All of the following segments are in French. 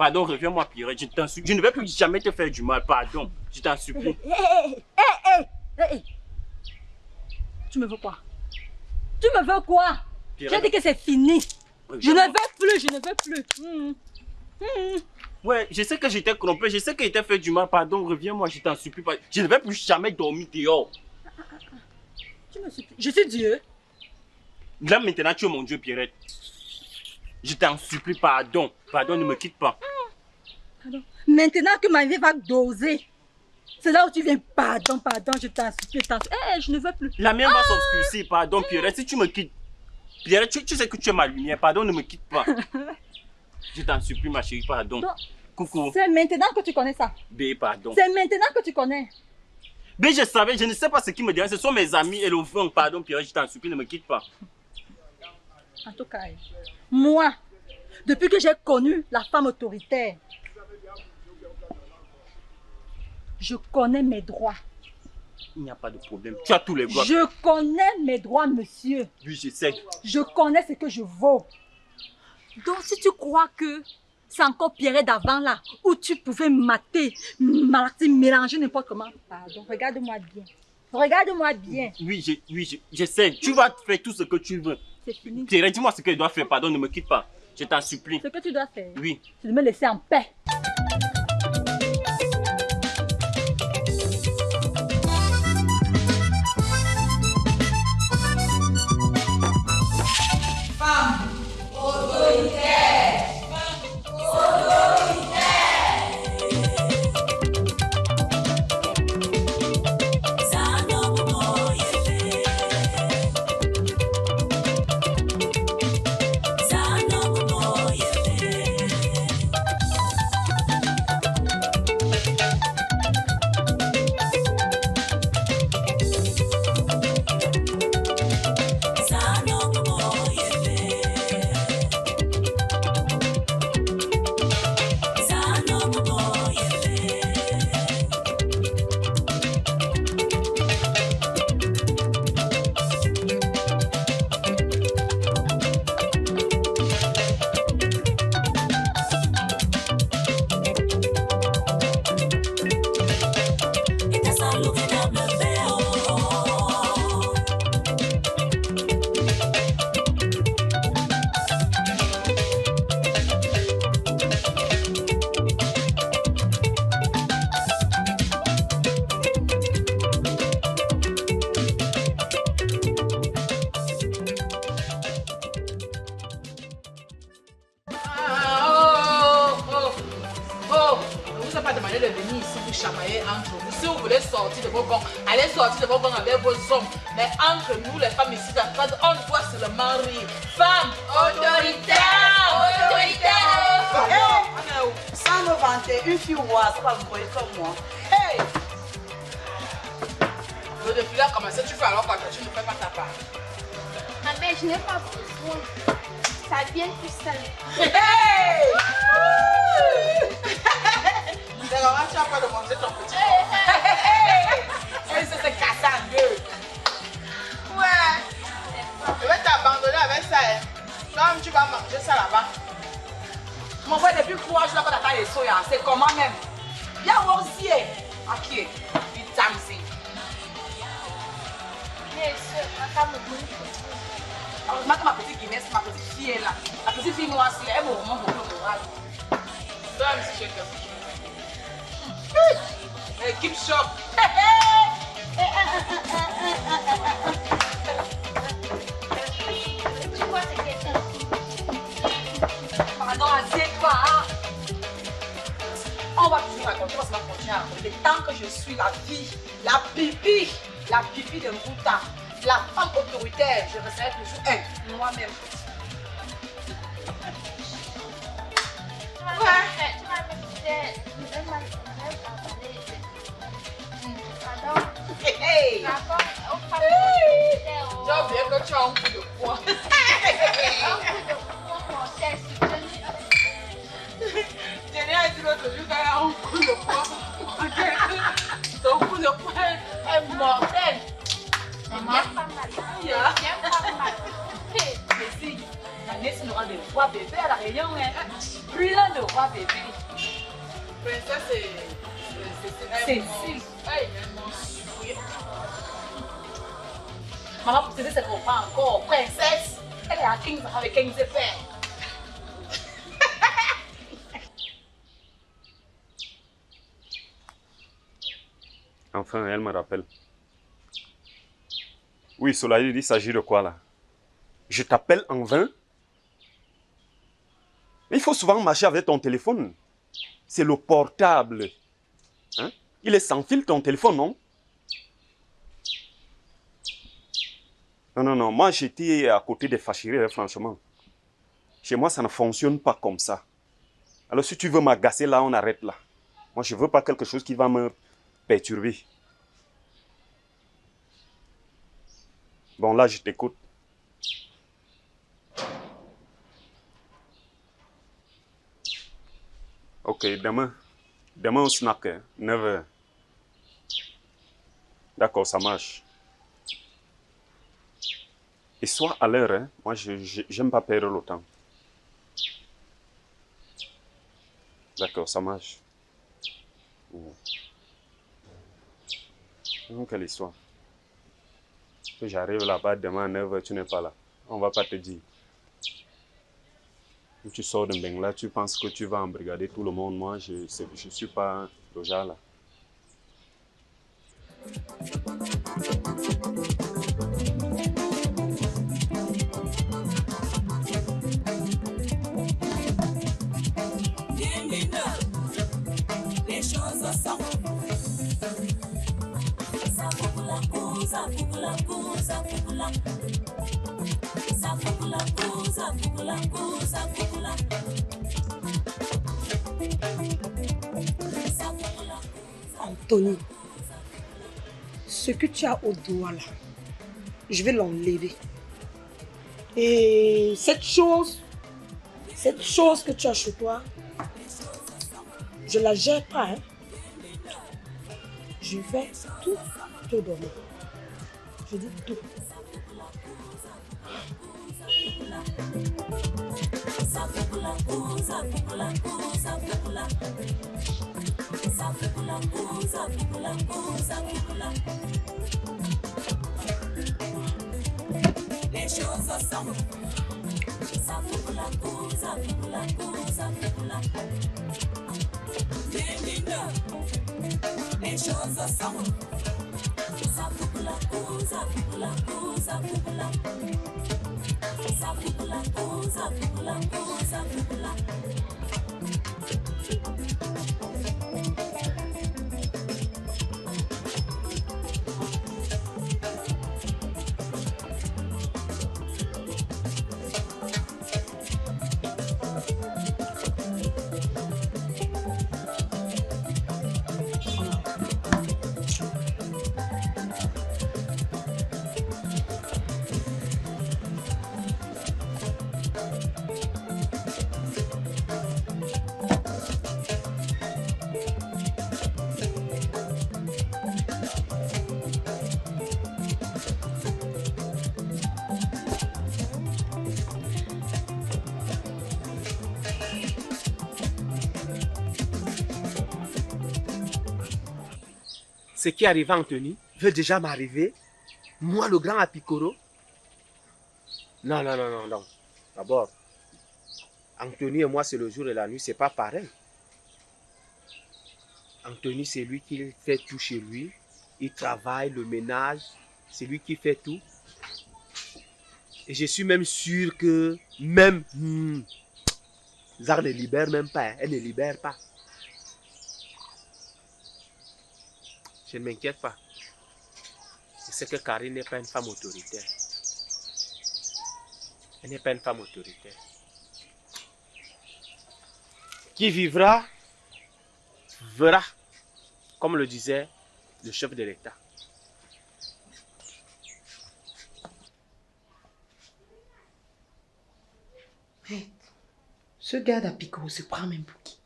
Pardon, reviens-moi, Pierrette, je t'en supplie. Je ne vais plus jamais te faire du mal, pardon. Je t'en supplie. Hé. Tu me veux quoi? Tu me veux quoi? J'ai dit que c'est fini. Je ne veux plus. Ouais, je sais que j'étais trompé, je sais que j'étais fait du mal, pardon, reviens-moi, je t'en supplie. Je ne vais plus jamais dormir dehors. Tu me supplies. Je suis Dieu. Là maintenant, tu es mon Dieu, Pierrette. Je t'en supplie, pardon. Pardon, ne me quitte pas. Pardon. Maintenant que ma vie va doser, c'est là où tu viens. Pardon, je t'en supplie. Je ne veux plus. La mienne va s'obscurcir, pardon, Pierrette. Si tu me quittes, Pierrette, tu sais que tu es ma lumière, pardon, ne me quitte pas. Je t'en supplie, ma chérie, pardon. Donc, coucou. C'est maintenant que tu connais ça. B, pardon. C'est maintenant que tu connais. B, je savais, je ne sais pas ce qui me dérange. Ce sont mes amis et le vent, pardon, Pierrette, je t'en supplie, ne me quitte pas. En tout cas, moi, depuis que j'ai connu la femme autoritaire, je connais mes droits. Il n'y a pas de problème. Tu as tous les droits. Je connais mes droits, monsieur. Oui, je sais. Je connais ce que je vaux. Donc, si tu crois que c'est encore Pierrette d'avant là, où tu pouvais mater, mélanger n'importe comment, pardon, regarde-moi bien. Regarde-moi bien. Oui, je sais. Tu vas faire tout ce que tu veux. C'est fini. Pierrette, dis-moi ce que je dois faire. Pardon, ne me quitte pas. Je t'en supplie. Ce que tu dois faire, oui, c'est de me laisser en paix. Femme autoritaire. Allez sortir de vos gonds avec vos hommes. Mais entre nous, les femmes ici, on doit seulement rire. Femme autoritaire! Autoritaire! Sans me vanter, une fille roi, ça va me voyer comme moi. Hey! Depuis là, comment ça tu fais alors quand tu ne fais pas ta part? Ah mais je n'ai pas besoin. Ça vient tout seul. Hey! C'est comment tu as pas de manger ton petit corps? Et ça s'est cassé en deux. Ouais. Je vais t'abandonner avec ça. Hein. Comme tu vas manger ça là-bas. Mon frère, depuis 3 jours, je n'ai pas d'attaque de soya. C'est comment même? Y'a aussi. Ok. Il t'amène. Mais ma femme me dit Heureusement que ma petite Guinness, ma petite fille est là. La petite fille noire, elle me remonte beaucoup le moral. Toi, même si je te fais. Keep shop. tu vois c'est quelqu'un. Pardon, assieds-toi. Hein? On va toujours raconter, on va continuer à raconter. Tant que je suis la fille, la pipi de Mouta, la femme autoritaire, je resterai toujours moi-même. Tu m'as Hey! J'ai oublié que tu as un coup de poing. Jenny a dit l'autre jour qu'elle a un coup de poing. Ton coup de poing est mortel. Maman, Merci. La laisse nous rendre rois bébés à la Réunion. Hein. Plein de rois bébés. Princesse, Cécile. Hey, mon souris. Maman, pour t'aider, c'est qu'on prend encore. Princesse, elle est à 15 ans avec 15 pères. Enfin, elle me rappelle. Oui, Solalide, il s'agit de quoi là? Je t'appelle en vain? Mais il faut souvent marcher avec ton téléphone. C'est le portable. Hein? Il est sans fil ton téléphone, non? Non. Moi j'étais à côté des fâcheries, franchement. Chez moi, ça ne fonctionne pas comme ça. Alors si tu veux m'agacer là, on arrête là. Moi, je ne veux pas quelque chose qui va me perturber. Bon, là, je t'écoute. Ok, demain au snack, 9h. D'accord, ça marche. Et sois à l'heure, hein. Moi, j'aime pas perdre le temps. D'accord, ça marche. Quelle histoire. Que j'arrive là-bas demain à 9h, tu n'es pas là. On va pas te dire. Tu sors de Bengla, tu penses que tu vas embrigader tout le monde. Moi, je ne suis pas le genre là. Anthony, ce que tu as au doigt là, je vais l'enlever. Et cette chose que tu as chez toi, je la gère pas. Hein? Je vais tout te donner. Je dis tout. Les choses ensemble. Les choses ensemble. Ce qui arrive à Anthony veut déjà m'arriver. Moi, le grand Apicoro. Non. D'abord, Anthony et moi, c'est le jour et la nuit, c'est pas pareil. Anthony, c'est lui qui fait tout chez lui. Il travaille, le ménage, c'est lui qui fait tout. Et je suis même sûr que même Zara ne libère même pas. Elle ne libère pas. Je ne m'inquiète pas. Je sais que Karine n'est pas une femme autoritaire. Elle n'est pas une femme autoritaire. Qui vivra, verra, comme le disait le chef de l'État. Mais ce gars d'Apicoro se prend même pour qui?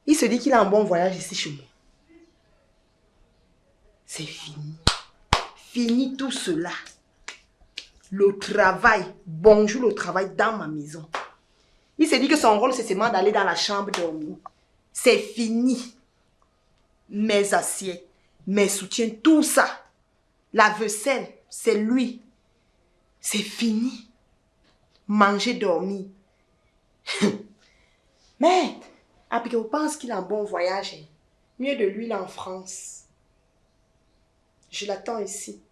Il se dit qu'il a un bon voyage ici chez moi. C'est fini. Fini tout cela. le travail, bonjour le travail dans ma maison. Il s'est dit que son rôle, c'est seulement d'aller dans la chambre dormir. C'est fini. Mes assiettes, mes soutiens, tout ça. La vaisselle, c'est lui. C'est fini. Manger, dormir. Mais, après, on pense qu'il a un bon voyage. Mieux de lui, là, en France. Je l'attends ici.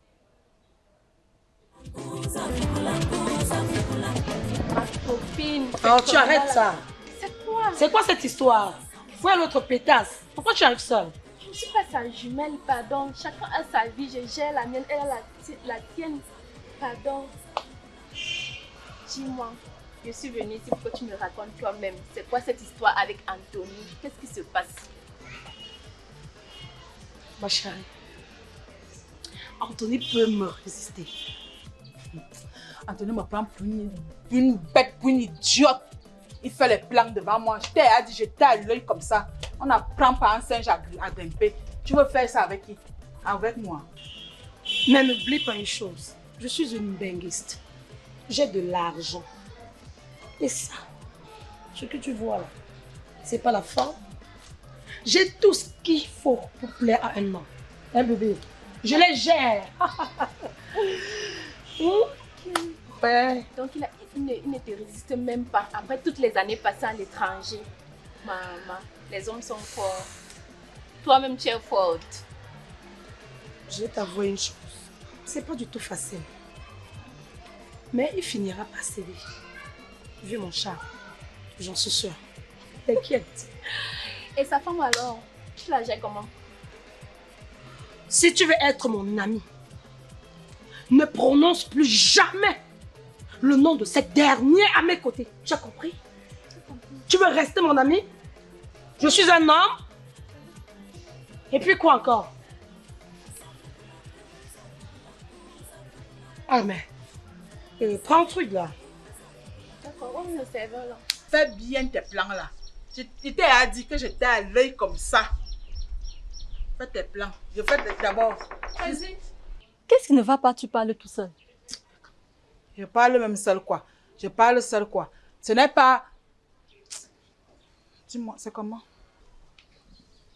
Ma copine. Oh, tu arrêtes ça. C'est quoi? C'est quoi cette histoire? Où est l'autre pétasse? Pourquoi tu arrives seule? Je ne suis pas sa jumelle, pardon. Chacun a sa vie, je gère la mienne, elle a la tienne. Pardon. Dis-moi, je suis venue ici pour que tu me racontes toi-même. C'est quoi cette histoire avec Anthony? Qu'est-ce qui se passe? Ma chérie, Anthony peut me résister. Anthony me prend pour une bête, pour une idiote. Il fait les plans devant moi. Je t'ai dit, j'étais à l'œil comme ça. On n'apprend pas un singe à grimper. Tu veux faire ça avec qui? Avec moi. Mais n'oublie pas une chose. Je suis une benguiste. J'ai de l'argent. Et ça, ce que tu vois là, c'est pas la forme. J'ai tout ce qu'il faut pour plaire à un homme. Hein, bébé? Je les gère. Ouais. Donc il ne te résiste même pas. Après toutes les années passées à l'étranger. Maman, les hommes sont forts. Toi-même tu es forte. Je vais t'avouer une chose. C'est pas du tout facile. Mais il finira par céder. Vu mon charme, j'en suis sûre. T'inquiète. Et sa femme alors, tu la gères comment? Si tu veux être mon ami, ne prononce plus jamais le nom de cette dernière à mes côtés. Tu as compris? Tu veux rester mon ami? Je suis un homme. Et puis quoi encore? Ah mais, prends un truc là. D'accord, on le serveur là. Fais bien tes plans là. Je t'ai dit que j'étais à l'œil comme ça. Fais tes plans. Je fais d'abord. Vas-y. Qu'est-ce qui ne va pas? Tu parles tout seul. Je parle même seul quoi. Je parle seul quoi. Ce n'est pas... Dis-moi, c'est comment?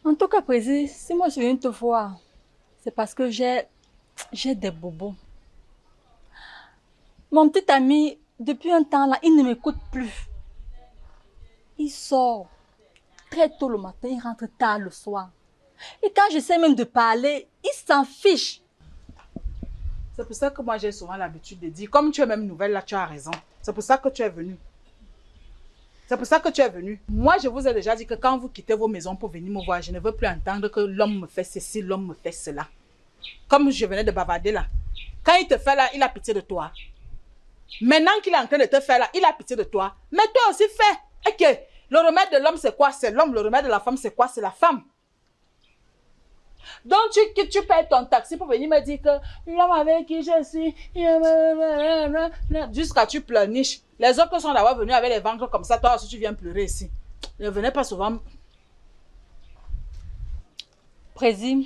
En tout cas, Président, si moi je viens te voir, c'est parce que j'ai des bobos. Mon petit ami, depuis un temps là, il ne m'écoute plus. Il sort très tôt le matin, il rentre tard le soir. Et quand j'essaie même de parler, il s'en fiche. C'est pour ça que moi j'ai souvent l'habitude de dire, comme tu es même nouvelle là, tu as raison. C'est pour ça que tu es venue. C'est pour ça que tu es venue. Moi, je vous ai déjà dit que quand vous quittez vos maisons pour venir me voir, je ne veux plus entendre que l'homme me fait ceci, l'homme me fait cela. Comme je venais de bavarder là. Quand il te fait là, il a pitié de toi. Maintenant qu'il est en train de te faire là, il a pitié de toi. Mais toi aussi fais. Et que le remède de l'homme c'est quoi? C'est l'homme. Le remède de la femme c'est quoi? C'est la femme. Donc tu payes ton taxi pour venir me dire que l'homme avec qui je suis, jusqu'à tu pleurniches. Les autres sont d'abord venus avec les ventres comme ça, toi aussi tu viens pleurer ici. Ne venez pas souvent. Président,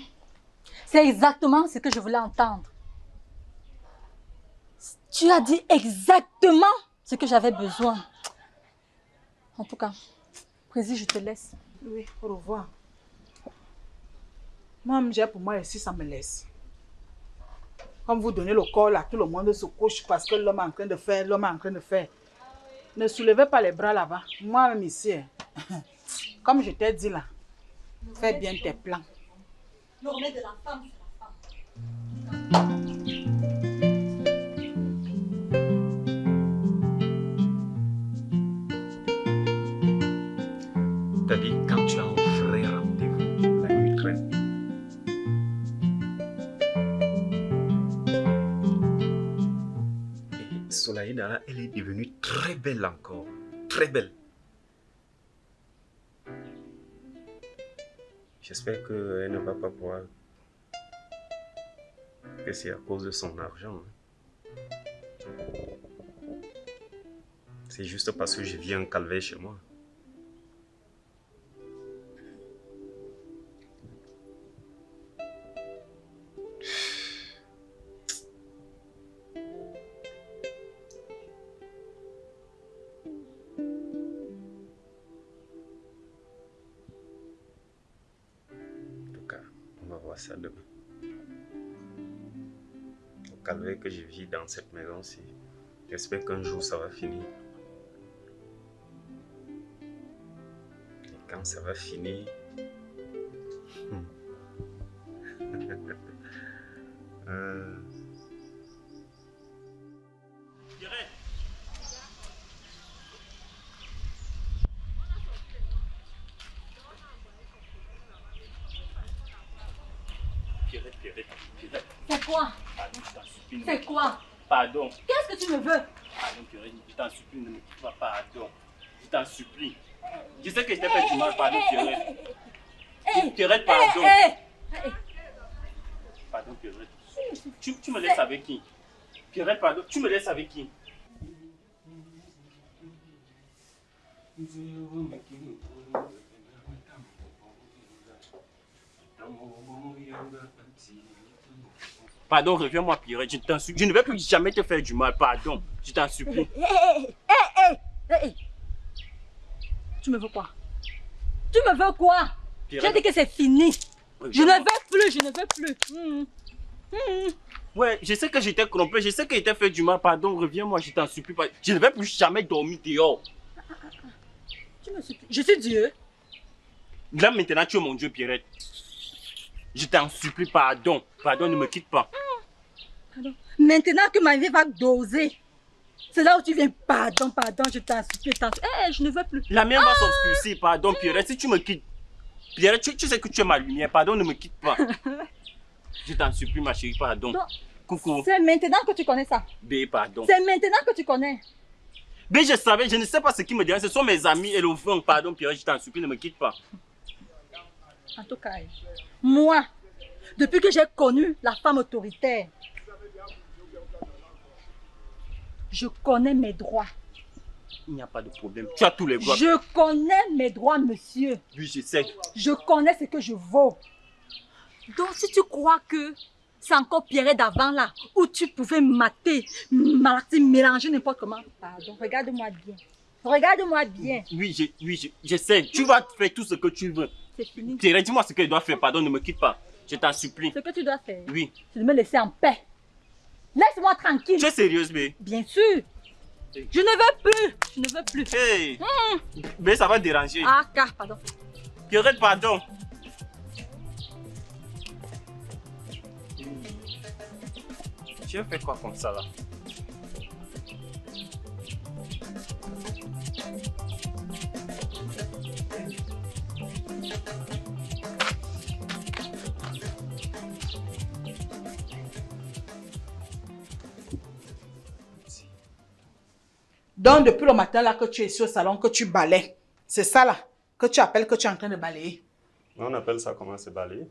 c'est exactement ce que je voulais entendre. Tu as dit exactement ce que j'avais besoin. En tout cas, Président, je te laisse. Oui, au revoir. Moi, j'ai pour moi ici, ça me laisse. Comme vous donnez le corps là, tout le monde se couche parce que l'homme est en train de faire, l'homme est en train de faire. Ne soulevez pas les bras là-bas. Moi-même ici, comme je t'ai dit là, fais bien tes plans. Le remède de la femme, c'est la femme. T'as dit quand tu as un vrai rendez-vous, la nuit traîne. Et Solaïna, là, elle est devenue très belle encore. Très belle. J'espère qu'elle ne va pas voir que c'est à cause de son argent. C'est juste parce que je viens en calvaire chez moi. ça demain. Au calvaire que je vis dans cette maison-ci, j'espère qu'un jour ça va finir. Et quand ça va finir... Pierrette. C'est quoi? Pardon, je t'en supplie. C'est quoi? Pardon. Qu'est-ce que tu me veux? Pardon, Pierrette, je t'en supplie, ne me quitte pas, pardon. Je t'en supplie. Je sais que je t'ai fait du mal, pardon, Pierrette. Pierrette, pardon. Pardon, Pierrette. Tu me laisses avec qui? Pierrette, pardon, tu me laisses avec qui? Pardon, reviens-moi, Pierrette, je t'en supplie. Je ne vais plus jamais te faire du mal, pardon. Je t'en supplie. Tu me veux quoi? Tu me veux quoi? Pierrette. J'ai dit que c'est fini. Oui, Je ne veux plus. Ouais, je sais que j'étais trompé, je sais que j'étais fait du mal, pardon, reviens-moi, je t'en supplie. Je ne vais plus jamais dormir dehors. Tu me supplies. Je suis Dieu. Là maintenant, tu es mon Dieu, Pierrette. Je t'en supplie, pardon. Pardon, ne me quitte pas. Pardon. Maintenant que ma vie va doser, c'est là où tu viens. Pardon, je t'en supplie. Je ne veux plus. La mienne va s'obscurcir, pardon, Pierrette. Si tu me quittes, Pierrette, tu sais que tu es ma lumière, pardon, ne me quitte pas. Je t'en supplie, ma chérie, pardon. Non. Coucou. C'est maintenant que tu connais ça. B, pardon. C'est maintenant que tu connais. B, je savais, je ne sais pas ce qui me dérange. Ce sont mes amis et le vent, pardon, Pierrette, je t'en supplie, ne me quitte pas. En tout cas, moi, depuis que j'ai connu la femme autoritaire, je connais mes droits. Il n'y a pas de problème. Tu as tous les droits. Je connais mes droits, monsieur. Oui, je sais. Je connais ce que je vaux. Donc, si tu crois que c'est encore Pierrette d'avant là, où tu pouvais mater, mélanger n'importe comment, pardon, regarde-moi bien. Regarde-moi bien. Oui, je sais. Tu vas faire tout ce que tu veux. C'est fini. Pierrette, dis-moi ce que je dois faire. Pardon, ne me quitte pas. Je t'en supplie. Ce que tu dois faire, Oui. c'est de me laisser en paix. Laisse-moi tranquille. Tu es sérieuse, B? Bien sûr. Je ne veux plus. Hey! Mais ça va déranger. Ah, car, pardon. Pierrette, pardon. Tu as fait quoi comme ça là? Donc, depuis le matin là que tu es ici au salon, que tu balais, c'est ça là que tu appelles que tu es en train de balayer. On appelle ça comment c'est balayer?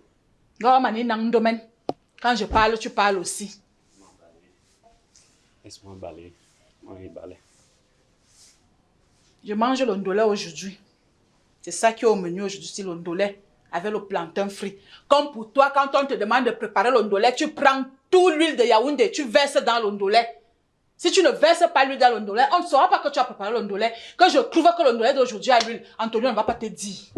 Quand je parle, tu parles aussi. Laisse-moi balayer. Moi, je balaye. Je mange le ndolé aujourd'hui. C'est ça qui est au menu aujourd'hui, c'est le ndolé avec le plantain frit. Comme pour toi, quand on te demande de préparer le ndolé, tu prends toute l'huile de Yaoundé, tu verses dans le ndolé. Si tu ne verses pas l'huile dans le ndolé, on ne saura pas que tu as préparé le ndolé. Que je trouve que le ndolé d'aujourd'hui a l'huile, Antonio ne va pas te dire.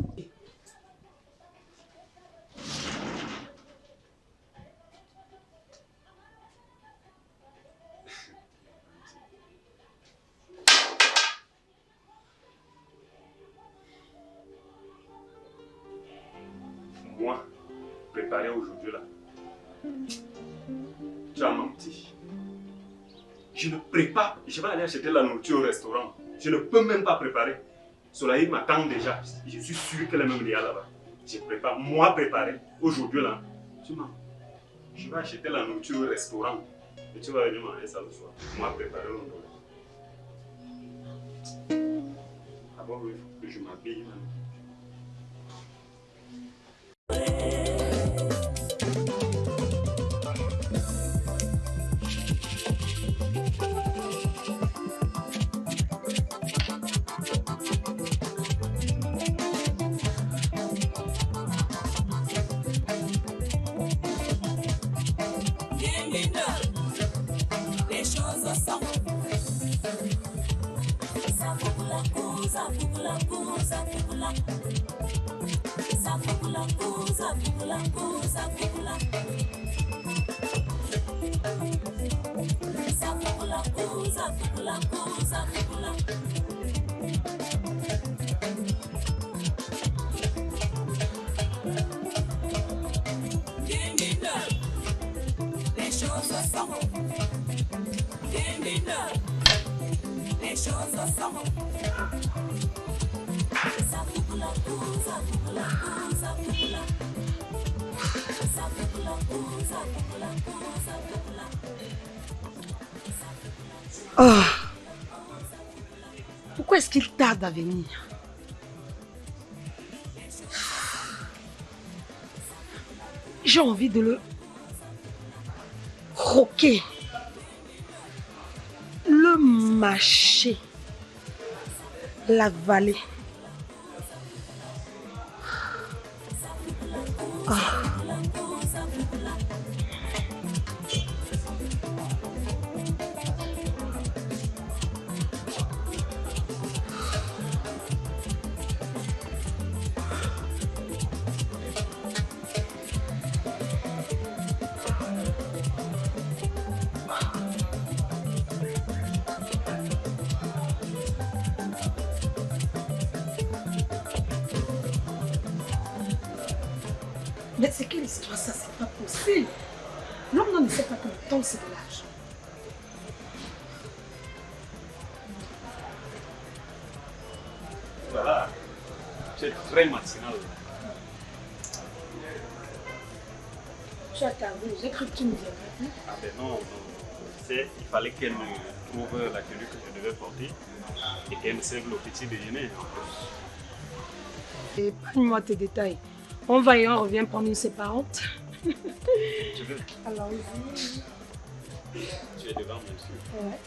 Moi, préparé aujourd'hui là, tu as menti. Je ne prépare, je vais aller acheter la nourriture au restaurant. Je ne peux même pas préparer. Soleil m'attend déjà. Je suis sûr qu'elle est même là-bas. Je prépare, moi préparé, aujourd'hui là. Tu mens. Je vais acheter la nourriture au restaurant. Et tu vas venir manger ça le soir. Moi préparé le ndolé. D'abord, il faut que je m'habille. Les choses sont ça Les choses sont les choses sont Oh. Pourquoi est-ce qu'il tarde à venir? J'ai envie de le croquer, le mâcher, l'avaler. Ah. Mais c'est quelle histoire ça? C'est pas possible. L'homme ne sait pas que le temps c'est de l'argent. Voilà. C'est très matinal. Tu as tardé, j'ai cru que tu me dirais. Ah ben non. Il fallait qu'elle me trouve la tenue que je devais porter et qu'elle me serve le petit déjeuner. Épargne-moi tes détails. On va et on revient prendre une séparante. Tu veux? Alors, Tu es devant, bien sûr. ouais.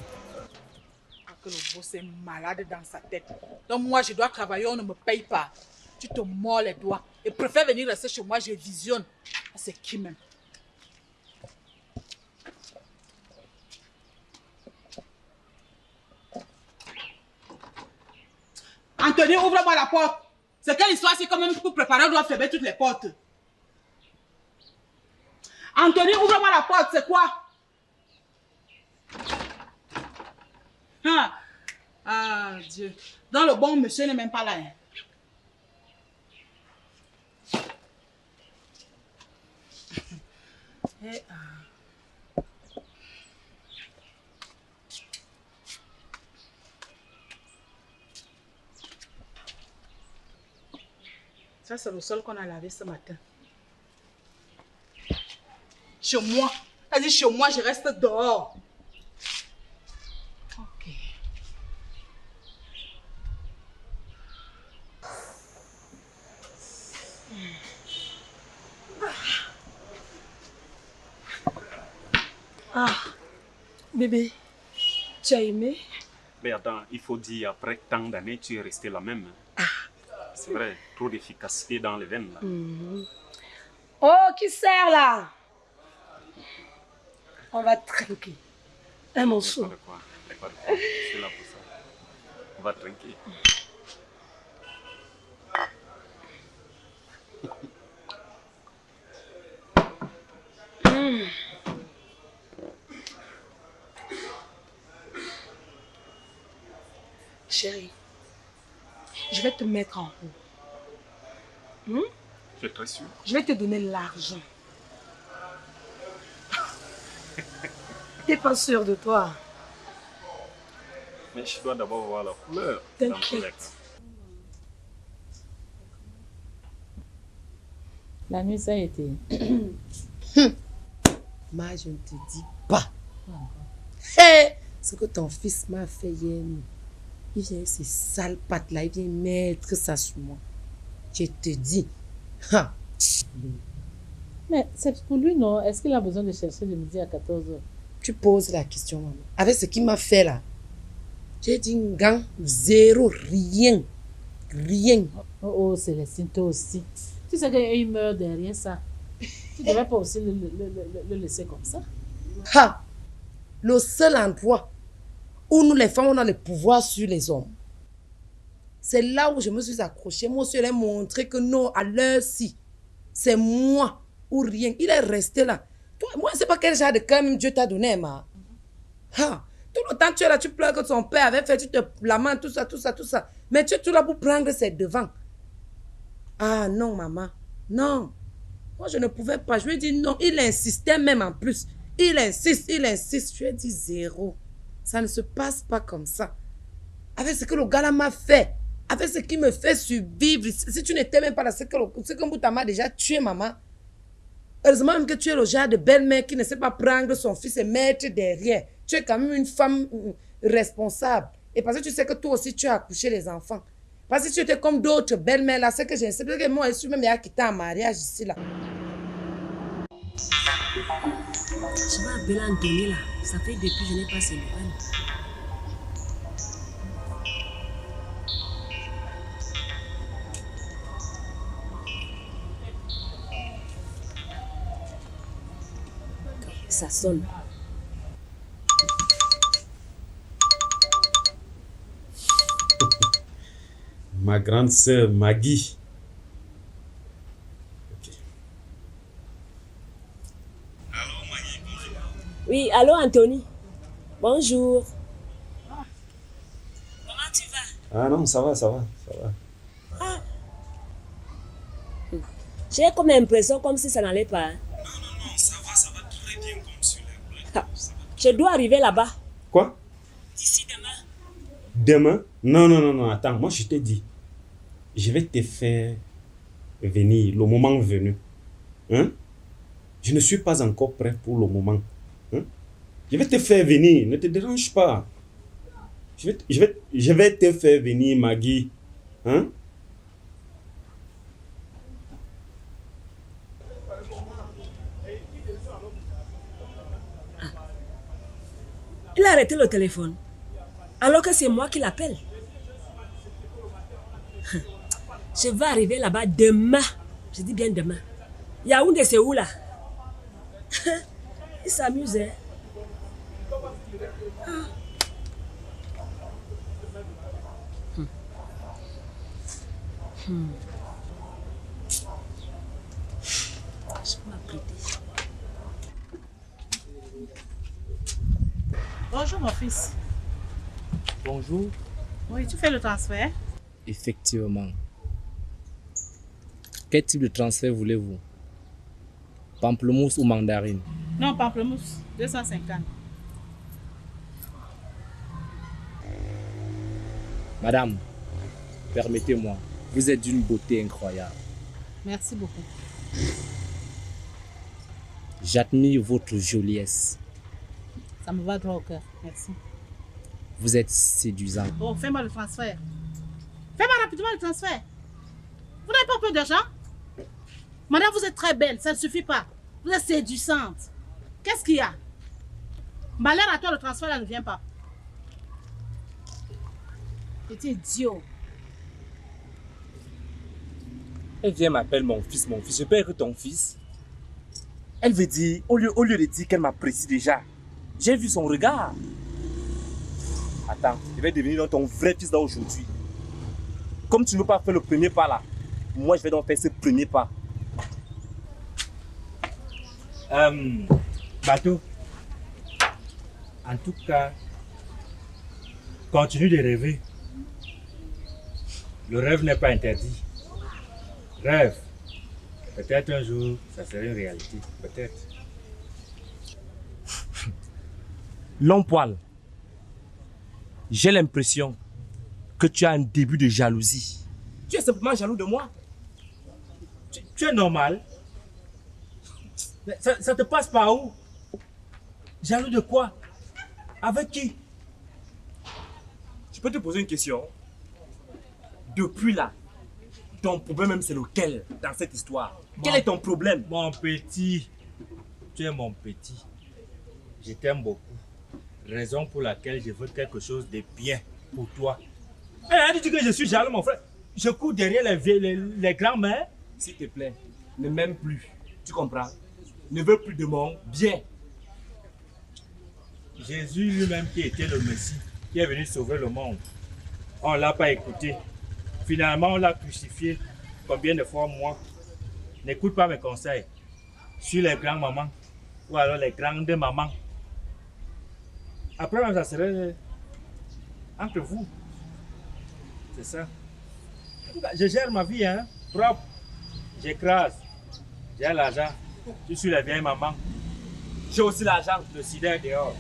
Que le boss est malade dans sa tête. Donc moi, je dois travailler, on ne me paye pas. Tu te mords les doigts. Et préfère venir rester chez moi, je visionne. C'est qui même? Anthony, ouvre-moi la porte. C'est quelle histoire? C'est quand même pour préparer, on doit fermer toutes les portes. Anthony, ouvre-moi la porte, c'est quoi? Ah, Dieu. Dans le bon, monsieur n'est même pas là. Hein. Ça, c'est le sol qu'on a lavé ce matin. Chez moi. C'est-à-dire, chez moi, je reste dehors. Ok. Ah, bébé, tu as aimé? Mais attends, il faut dire, après tant d'années, tu es restée la même. C'est vrai, trop d'efficacité dans les veines. Là. Oh, qui sert là? On va trinquer. Un morceau. Pas de quoi. Je suis là pour ça. On va trinquer. Chérie, je vais te mettre en haut. Je suis très sûr. Je vais te donner l'argent. T'es pas sûr de toi? Mais je dois d'abord voir la couleur. T'inquiète. La nuit, ça a été. Ma, je ne te dis pas. Hey, ce que ton fils m'a fait hier, il vient ces sales pattes-là, il vient mettre ça sur moi. Je te dis. Ha. Mais c'est pour lui, non? Est-ce qu'il a besoin de chercher de midi à 14h? Tu poses la question, maman. Avec ce qu'il m'a fait là, j'ai dit, gang, zéro, rien. Rien. Oh, Célestine, toi aussi. Tu sais qu'il meurt derrière ça. Tu ne devrais pas aussi le laisser comme ça. Ha! Le seul endroit où nous, les femmes, on a le pouvoir sur les hommes. C'est là où je me suis accrochée. Moi aussi, elle a montré que non, à l'heure-ci, C'est moi ou rien. Il est resté là. Toi, moi, je ne sais pas quel genre de cœur même Dieu t'a donné, ma. Ha. Tout le temps, tu es là, tu pleures que ton père avait fait, tu te lamentes, tout ça, tout ça, tout ça. Mais tu es tout là pour prendre ses devants. Ah non, maman. Non. Moi, je ne pouvais pas. Je lui ai dit non. Il insistait même en plus. Il insiste, il insiste. Je lui ai dit zéro. Ça ne se passe pas comme ça. Avec ce que le gars là m'a fait, avec ce qui me fait survivre, si tu n'étais même pas là, c'est que Mboutama a déjà tué maman. Heureusement même que tu es le genre de belle-mère qui ne sait pas prendre son fils et mettre derrière. Tu es quand même une femme responsable. Et parce que tu sais que toi aussi tu as accouché les enfants. Parce que tu étais comme d'autres belles-mères là, c'est que je ne sais pas que moi je suis même quitté en mariage ici là. Je vais appeler Anthony là. Ça fait depuis que je n'ai pas ses nouvelles. Ça sonne. Ma grande sœur Maggie. Okay. Allô Maggie, bonjour. Oui, allô Anthony. Bonjour. Comment tu vas? Ah non, ça va. Ah. J'ai comme l'impression comme si ça n'allait pas. Non, ça va très bien comme sur les Ah. Je dois arriver là-bas. Quoi? D'ici demain. Demain? Non, attends, moi je t'ai dit. Je vais te faire venir le moment venu. Hein? Je ne suis pas encore prêt pour le moment. Hein? Je vais te faire venir, ne te dérange pas. Je vais te faire venir, Maggie. Hein? Il a arrêté le téléphone. Alors que c'est moi qui l'appelle. Je vais arriver là-bas demain. Je dis bien demain. Yaoundé, c'est où là? Il s'amuse, hein? Je peux m'apprêter. Bonjour mon fils. Bonjour. Oui, tu fais le transfert? Effectivement. Quel type de transfert voulez-vous? Pamplemousse ou mandarine? Non, pamplemousse, 250. Madame, permettez-moi, vous êtes d'une beauté incroyable. Merci beaucoup. J'admire votre joliesse. Ça me va droit au cœur. Merci. Vous êtes séduisant. Oh, fais-moi le transfert. Fais-moi rapidement le transfert. Vous n'avez pas peu d'argent? Madame, vous êtes très belle, ça ne suffit pas. Vous êtes séduisante. Qu'est-ce qu'il y a? Malheur à toi, le transfert là ne vient pas. Petit idiot. Elle vient m'appeler mon fils. Je peux être ton fils? Elle veut dire, au lieu de dire qu'elle m'apprécie déjà, j'ai vu son regard. Attends, je vais devenir ton vrai fils d'aujourd'hui. Comme tu ne veux pas faire le premier pas là, moi je vais donc faire ce premier pas. Bateau, en tout cas, continue de rêver. Le rêve n'est pas interdit. Rêve. Peut-être un jour, ça serait une réalité. Peut-être. Long poil, j'ai l'impression que tu as un début de jalousie. Tu es simplement jaloux de moi. Tu es normal. Ça te passe par où? Jaloux de quoi? Avec qui? Je peux te poser une question? Depuis là, ton problème même c'est lequel dans cette histoire? Quel est ton problème? Mon petit, tu es mon petit. Je t'aime beaucoup. Raison pour laquelle je veux quelque chose de bien pour toi. Elle dit que je suis jaloux, mon frère. Je cours derrière les grands-mères. S'il te plaît, ne m'aime plus. Tu comprends? Ne veux plus de mon bien. Jésus lui-même qui était le Messie, qui est venu sauver le monde. On ne l'a pas écouté. Finalement, on l'a crucifié. Combien de fois moi? N'écoute pas mes conseils. Suis les grands-mamans ou alors les grandes mamans. Après, même, ça serait entre vous. C'est ça. En tout cas, je gère ma vie, hein, propre. J'écrase. J'ai l'argent. Je suis la vieille maman. J'ai aussi l'argent. Le sida est dehors.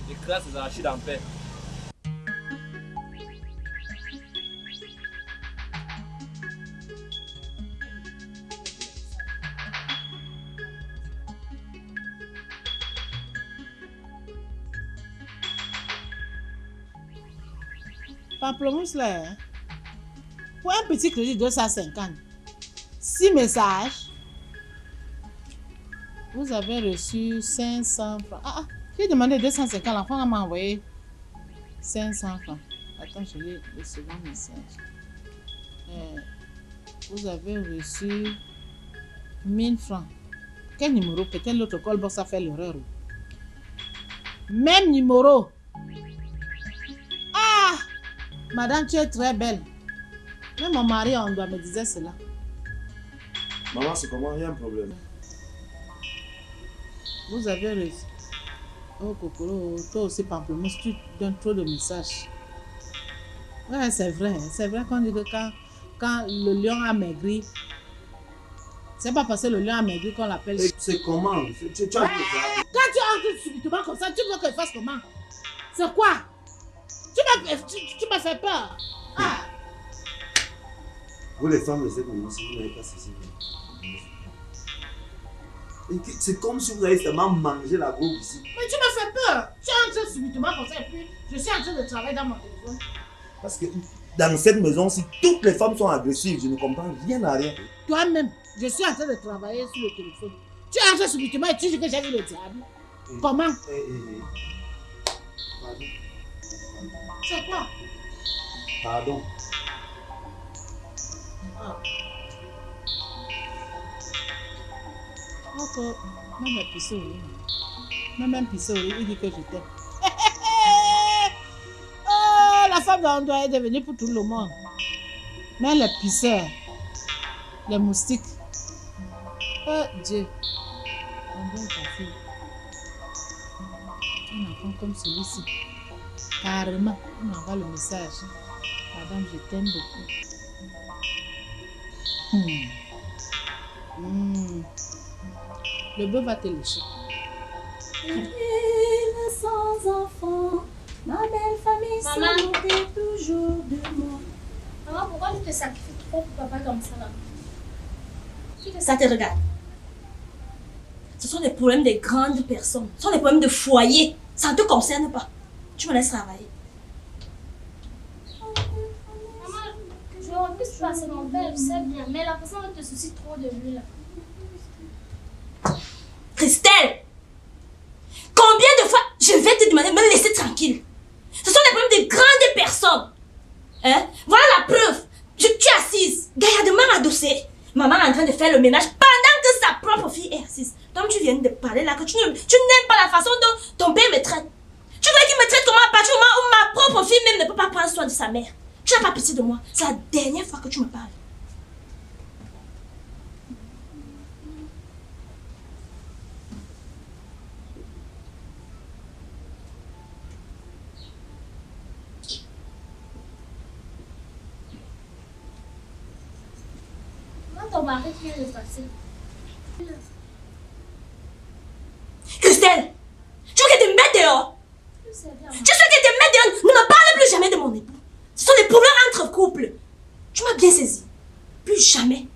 J'écrase les arachides en paix. Pamplemousse là, hein? Pour un petit crédit de 250, 6 messages, vous avez reçu 500 francs. J'ai demandé 250, l'enfant m'a envoyé 500 francs. Attends, je lis le second message. Vous avez reçu 1000 francs. Quel numéro? Peut-être l'autre callbox a fait l'erreur. Même numéro. Madame, tu es très belle. Même mon mari, on doit me dire cela. Maman, c'est comment? Il y a un problème. Vous avez reçu. Oh, Kokoro, toi aussi, Pamplemousse, tu donnes trop de messages. Ouais, c'est vrai. C'est vrai qu'on dit que quand le lion a maigri, c'est pas parce que le lion a maigri qu'on l'appelle. C'est comment? Tu as Quand tu entres subitement comme ça, tu veux que je fasse comment? C'est quoi? Tu m'as fait peur. Vous les femmes de cette maman, si vous n'avez pas ceci. C'est comme si vous avez seulement mangé la groupe ici. Mais tu m'as fait peur. Tu es entré subitement comme ça et puis je suis en train de travailler dans mon téléphone. Parce que dans cette maison, si toutes les femmes sont agressives, je ne comprends rien à rien. Toi-même, je suis en train de travailler sur le téléphone. Tu es entré subitement et tu dis que j'ai vu le diable. Comment? Pardon. C'est quoi? Pardon. Ok, même épicerie. Même épicerie, il dit que je t'aime. Oh, la femme d'On doit être devenue pour tout le monde. Mais les pisseurs, les moustiques. Oh Dieu. On doit passer. Un enfant comme celui-ci. Carrément, on envoie le message. Madame, je t'aime beaucoup. Le bœuf va te lécher. Sans enfant, ma belle famille s'en moquait toujours de moi. Maman, pourquoi tu te sacrifies trop pour papa comme ça là? Ça te regarde. Ce sont des problèmes des grandes personnes. Ce sont des problèmes de foyer. Ça ne te concerne pas. Tu me laisses travailler. Maman, je aurais pu se passer mon père, je sais bien, mais la personne te soucie trop de lui là. Christelle! Combien de fois je vais te demander de me laisser tranquille? Ce sont des problèmes de grandes personnes. Hein? Voilà la preuve. Tu es assise, gaillardement adossée. Maman est en train de faire le ménage pendant que sa propre fille est assise. Donc tu viens de parler là que tu n'aimes pas la façon dont ton père me traite. Tu veux qu'il me traite comment à partir du moment où ma propre fille même ne peut pas prendre soin de sa mère? Tu n'as pas pitié de moi. C'est la dernière fois que tu me parles. Ton mari vient de passer. Christelle, tu veux que tu me mettes dehors? Tu veux que tu me mettes dehors? Ne me parle plus jamais de mon époux. Ce sont des problèmes entre couples. Tu m'as bien saisi. Plus jamais.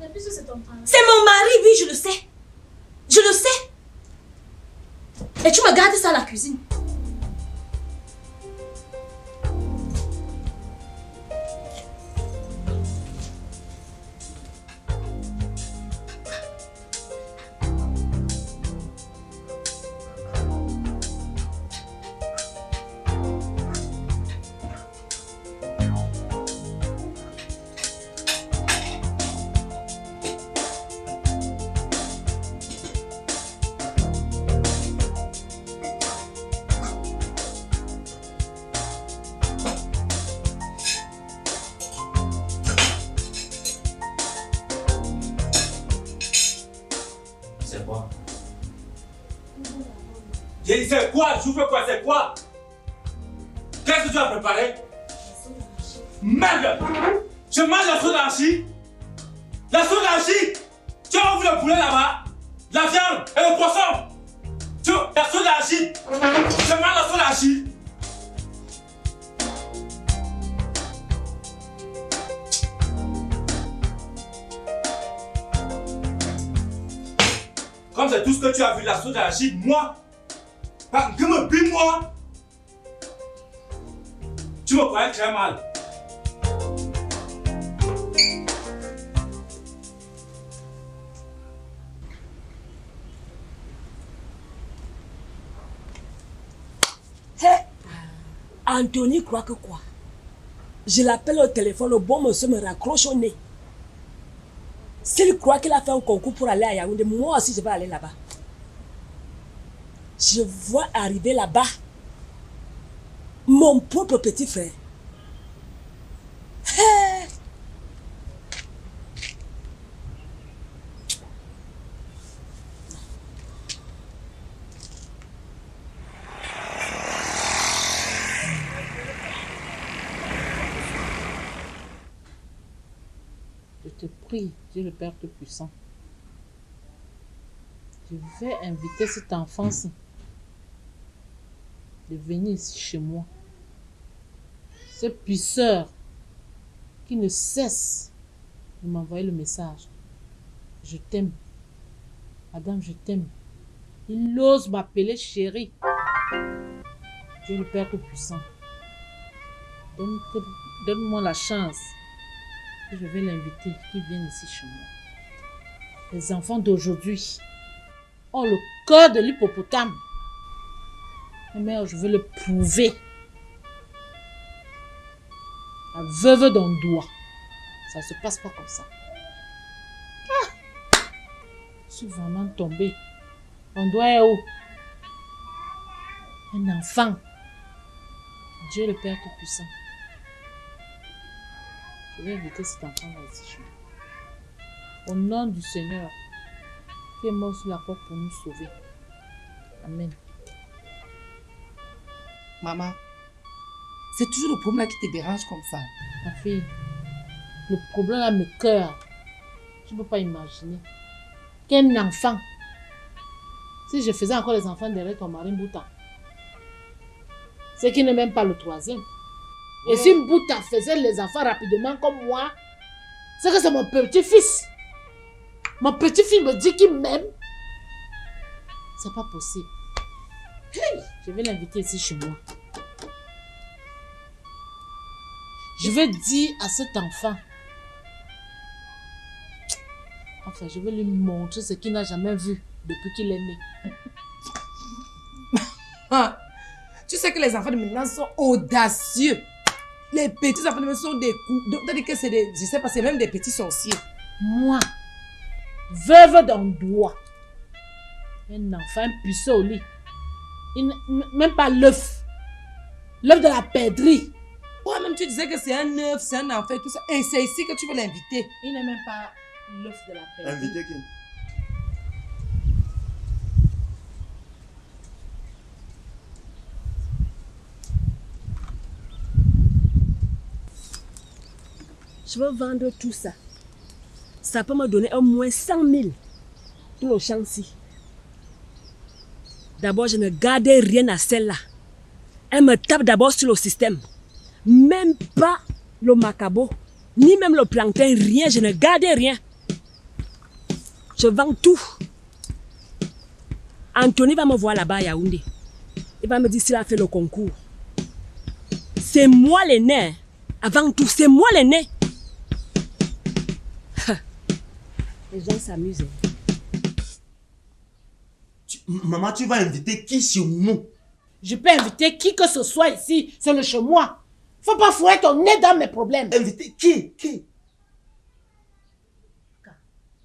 Mais puisque c'est ton travail. C'est mon mari, oui, je le sais. Je le sais. Et tu me gardes ça à la cuisine. C'est quoi? J'ouvre quoi? C'est quoi? Qu'est-ce que tu as préparé? Merde! Je mange la sauce d'archi. La sauce d'archi! Tu as ouvert le poulet là-bas? La viande et le poisson! La sauce d'archi! Je mange la sauce d'archi! Comme c'est tout ce que tu as vu, la sauce d'arachide, moi, que me plie moi, tu me croyais très mal. Hey, Anthony croit que quoi? Je l'appelle au téléphone, le bon monsieur me raccroche au nez. S'il croit qu'il a fait un concours pour aller à Yaoundé, moi aussi je vais aller là-bas. Je vois arriver là-bas mon propre petit frère. Hey! Je te prie, Dieu le Père Tout-Puissant. Je vais inviter cet enfant-ci de venir ici chez moi. Ce puisseur qui ne cesse de m'envoyer le message. Je t'aime. Madame, je t'aime. Il ose m'appeler chérie. Dieu le Père Tout-Puissant. Donne-moi la chance. Je vais l'inviter, qu'il vienne ici chez moi. Les enfants d'aujourd'hui ont le cœur de l'hippopotame. Mais je veux le prouver. La veuve d'Ondoua. Ça ne se passe pas comme ça. Ah! Je suis vraiment tombée. Ondoua est où? Un enfant. Dieu le Père Tout-Puissant. Je vais inviter cet enfant-là ici chez moi. Au nom du Seigneur, qui est mort sur la croix pour nous sauver. Amen. Maman, c'est toujours le problème là qui te dérange comme ça. Ma fille, le problème là me cœur. Je ne peux pas imaginer qu'un enfant, si je faisais encore les enfants derrière ton mari Mbouta, c'est qu'il n'est même pas le troisième. Et si Mbouta faisait les enfants rapidement comme moi, c'est que c'est mon petit-fils. Mon petit-fils me dit qu'il m'aime. C'est pas possible. Hey, je vais l'inviter ici chez moi. Je vais dire à cet enfant. Enfin, je vais lui montrer ce qu'il n'a jamais vu depuis qu'il est né. Tu sais que les enfants de maintenant sont audacieux. Les petits enfants de maintenant sont des coups. C'est-à-dire que c'est des, je sais pas, c'est même des petits sorciers. Moi, veuve d'Ondoua, un enfant, un puceau au lit. Même pas l'œuf. L'œuf de la perdrix. Toi-même, tu disais que c'est un œuf, c'est un enfant et tout ça. Et c'est ici que tu veux l'inviter. Il n'est même pas l'œuf de la perdrix. Inviter qui? Je veux vendre tout ça. Ça peut me donner au moins 100 000 pour le champ-ci. D'abord, je ne gardais rien à celle-là. Elle me tape d'abord sur le système. Même pas le macabo, ni même le plancton, rien, je ne gardais rien. Je vends tout. Anthony va me voir là-bas à Yaoundé. Il va me dire s'il a fait le concours. C'est moi l'aîné. Avant tout, c'est moi l'aîné. Les gens s'amusent. Maman, tu vas inviter qui chez nous? Je peux inviter qui que ce soit ici, c'est le chez moi. Faut pas fouer ton nez dans mes problèmes. Inviter qui? Qui?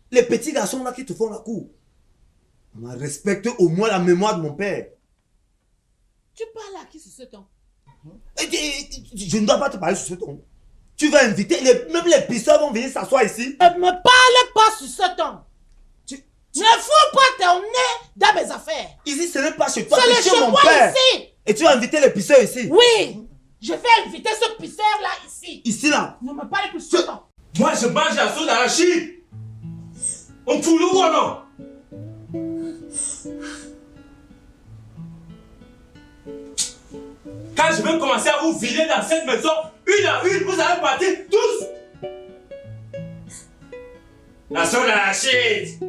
Les petits garçons là qui te font la cour. Maman, respecte au moins la mémoire de mon père. Tu parles à qui sur ce ton? Je ne dois pas te parler sur ce ton. Tu vas inviter, même les pisteurs vont venir s'asseoir ici. Ne me parle pas sur ce ton. Ne fous pas ton nez dans mes affaires. Ici, ce n'est pas chez toi, C'est c'est chez mon moi père. ici. Et tu vas inviter les pisseurs ici? Oui, je vais inviter ce pisseur-là ici. Ici, là? Ne me parle plus de temps. Moi, je mange la sauce d'arachide. On fout le ou non? Quand je vais commencer à vous vider dans cette maison, une à une, vous allez partir tous. La sauce d'arachide.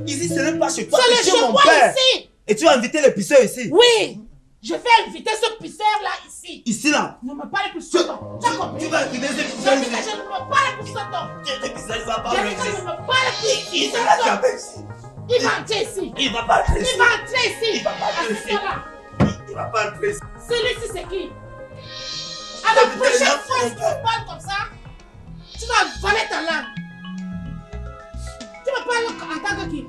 Ici, ce n'est pas chez toi, C'est c'est chez chez mon moi père. ici. Et tu vas inviter les pisseurs ici? Oui, je vais inviter ce pisseur-là ici. Ici, là? Ne me parle plus de temps. Tu as compris? Tu vas inviter ces Je pisseurs dis ici? que je ne me parle plus de temps. Les pisseurs, il va pas Je dis venir que je ici. ne me parle plus Il de sera temps. jamais ici. Il va entrer ici. Il va pas entrer ici. Il va entrer ici. Il va pas entrer ici. Il va pas entrer ici. Celui-ci, c'est qui? À la prochaine fois, si tu me parles comme ça, tu vas valer ta langue. Tu me parles en tant que qui?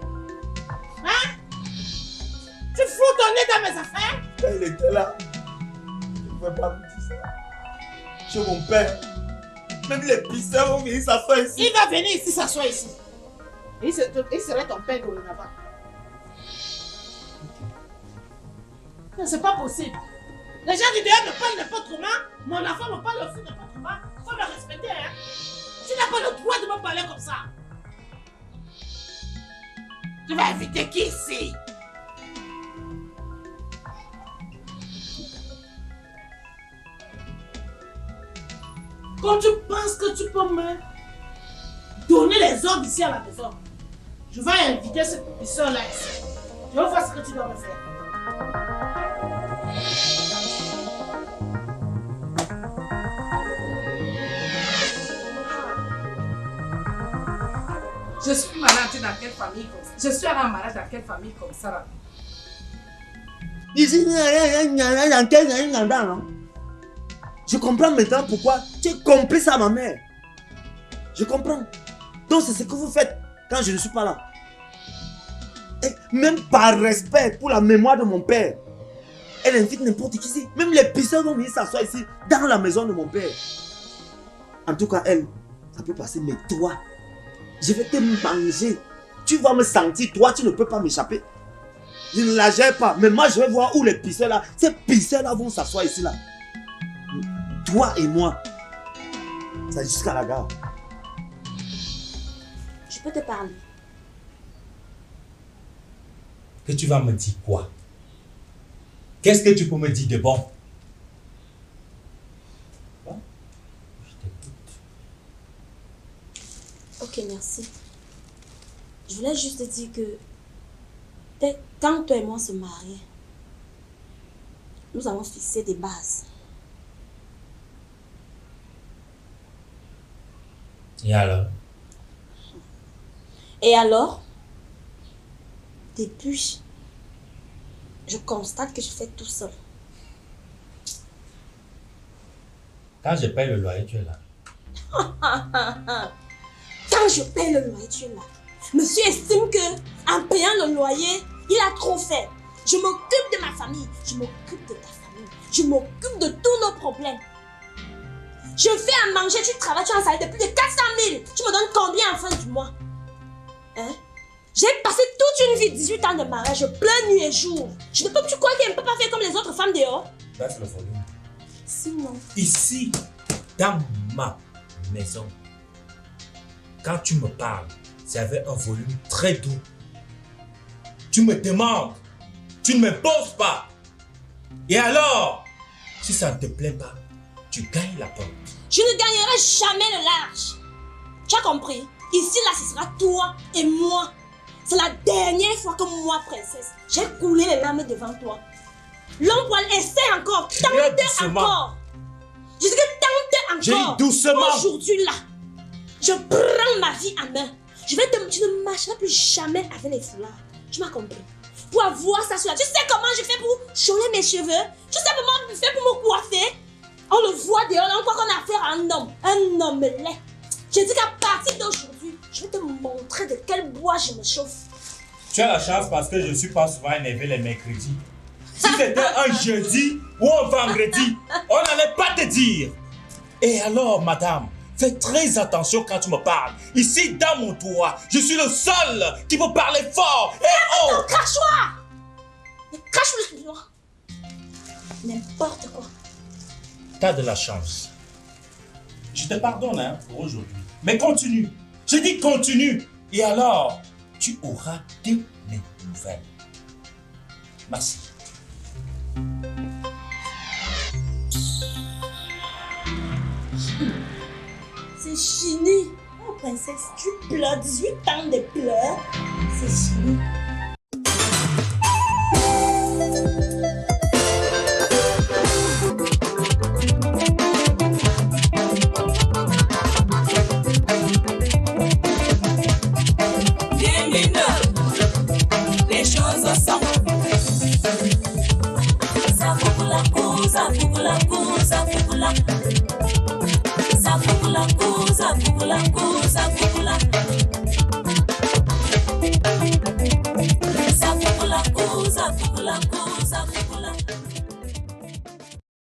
Hein? Tu fous ton nez dans mes affaires? Quand il était là, il ne pouvait pas me dire ça. Chez mon père, même les pisseurs vont venir s'asseoir ici. Il va venir ici s'asseoir ici. Il serait ton père dorénavant. Non, c'est pas possible. Les gens du dehors me parlent n'importe comment. Mon enfant me parle aussi n'importe comment. Il faut me respecter, hein. Tu n'as pas le droit de me parler comme ça. Tu vas inviter qui ici? Quand tu penses que tu peux me donner les ordres ici à la maison, je vais inviter ce pisseur-là ici. Je vais voir ce que tu dois me faire. Je suis malade dans quelle famille comme ça? Je suis malade dans quelle famille comme ça là? Ici, je comprends maintenant pourquoi tu es complice à ma mère. Je comprends. Donc c'est ce que vous faites quand je ne suis pas là. Et même par respect pour la mémoire de mon père, elle invite n'importe qui ici. Même les pisseurs vont venir s'asseoir ici, dans la maison de mon père. En tout cas, elle, ça peut passer, mais toi, je vais te manger. Tu vas me sentir, toi, tu ne peux pas m'échapper. Je ne la gère pas, mais moi, je vais voir où les pisseurs là, ces pisseurs là vont s'asseoir ici là. Toi et moi, c'est jusqu'à la gare. Je peux te parler. Que tu vas me dire quoi? Qu'est-ce que tu peux me dire de bon? Ok, merci. Je voulais juste te dire que quand toi et moi se marier, nous allons fixer des bases. Et alors? Et alors, depuis, je constate que je fais tout seul. Quand je paye le loyer, tu es là. Quand je paye le loyer, tu es là. Monsieur estime que en payant le loyer, il a trop fait. Je m'occupe de ma famille, je m'occupe de ta famille, je m'occupe de tous nos problèmes. Je fais à manger, tu travailles, tu as un salaire de plus de 400 000. Tu me donnes combien en fin du mois? Hein? J'ai passé toute une vie, 18 ans de mariage, plein nuit et jour. Tu crois qu'elle ne peut pas faire comme les autres femmes dehors? Baisse le volume. Sinon. Ici, dans ma maison, quand tu me parles, c'est avec un volume très doux. Tu me demandes, tu ne m'imposes pas. Et alors, si ça ne te plaît pas, tu gagnes la porte. Je ne gagnerai jamais le large. Tu as compris? Ici, là, ce sera toi et moi. C'est la dernière fois que moi, princesse, j'ai coulé les larmes devant toi. L'homme poil, essaie encore. Tente encore. Je dis que tente encore. J'ai dit doucement. Aujourd'hui, là, je prends ma vie en main. Tu ne marcheras plus jamais avec les foulards. Tu m'as compris? Pour avoir ça sur la... Tu sais comment je fais pour choler mes cheveux? Tu sais comment je fais pour me coiffer? On le voit dehors, on croit qu'on a affaire à un homme. Un homme laid. J'ai dit qu'à partir d'aujourd'hui, je vais te montrer de quel bois je me chauffe. Tu as la chance parce que je ne suis pas souvent énervé les mercredis. Si c'était un jeudi ou un vendredi, on n'allait pas te dire. Et alors, madame, fais très attention quand tu me parles. Ici, dans mon toit, je suis le seul qui peut parler fort et haut. Crache-toi! Crache-le. N'importe quoi. T'as de la chance. Je te pardonne pour aujourd'hui. Mais continue. Je dis continue. Et alors, tu auras de mes nouvelles. Merci. C'est fini. Oh, princesse, tu pleures. 18 ans de pleurs. C'est fini. Les choses sont ça pour la cause,